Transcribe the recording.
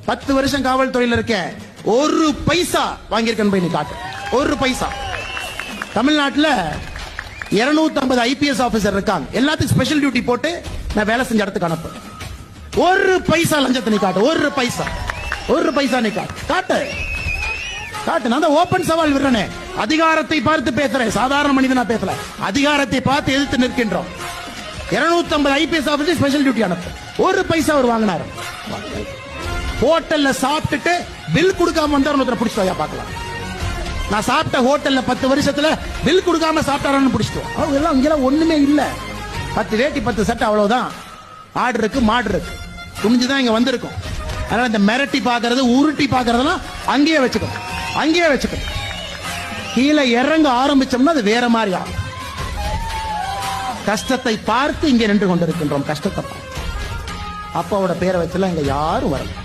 10 வருஷம் காவல்துறையில் இருக்க, ஒரு பைசா வாங்கியிருக்கேன் போய் நீ காட்டு. ஒரு பைசா. தமிழ்நாட்டில் 250 ஐபிஎஸ் ஆபீசர் இருக்காங்க. எல்லாத்துக்கும் ஸ்பெஷல் டியூட்டி போட்டு நான் வேலை செஞ்ச இடத்துக்கு அனுப்பு. ஒரு பைசா லஞ்சத்தை நீ காட்டு. ஒரு பைசா. ஒரு பைசா நீ காட்டு. காட்டு. காட்டு. நான் ஓபன் சவால் விடுறேனே. அதிகாரத்தை பார்த்து பேசுறேன், சாதாரண மனிதனா பேசல. அதிகாரத்தை பார்த்து எதிர்த்து நிற்கின்றோம். 250 ஐபிஎஸ் ஆபீசர் ஸ்பெஷல் டியூட்டி அனுப்பு. ஒரு பைசா அவர் வாங்கினாரு. ஹோட்டல்ல சாப்பிட்டுட்டு பில் கொடுக்காம வந்தவரை பிடிச்சிட்டு பார்க்கலாம். நான் சாப்பிட்ட ஹோட்டல்ல 10 வருஷத்துல பில் கொடுக்காம சாப்பிட்டாரான்னு பிடிச்சிட்டோம். அவங்க எல்லாம் இங்கெல்லாம் ஒண்ணுமே இல்ல. 10 வேட்டி 10 சட்டை அவ்வளவுதான். ஆடு இருக்கு, மாடு இருக்கு. துணிஞ்சுதான் இங்க வந்திருக்கும். அதனால இந்த மிரட்டி பாக்குறது, உருட்டி பாக்குறதெல்லாம் அங்கேயே வச்சுக்கணும். அங்கேயே வச்சுக்கணும். கீழே இறங்க ஆரம்பிச்சோம்னா அது வேற மாதிரி ஆகும். கஷ்டத்தை பார்த்து இங்கே நின்று கொண்டிருக்கின்றோம். கஷ்டத்தை பார்த்து அப்பாவோட பேரை வச்சுலாம் இங்க யாரும் வரல.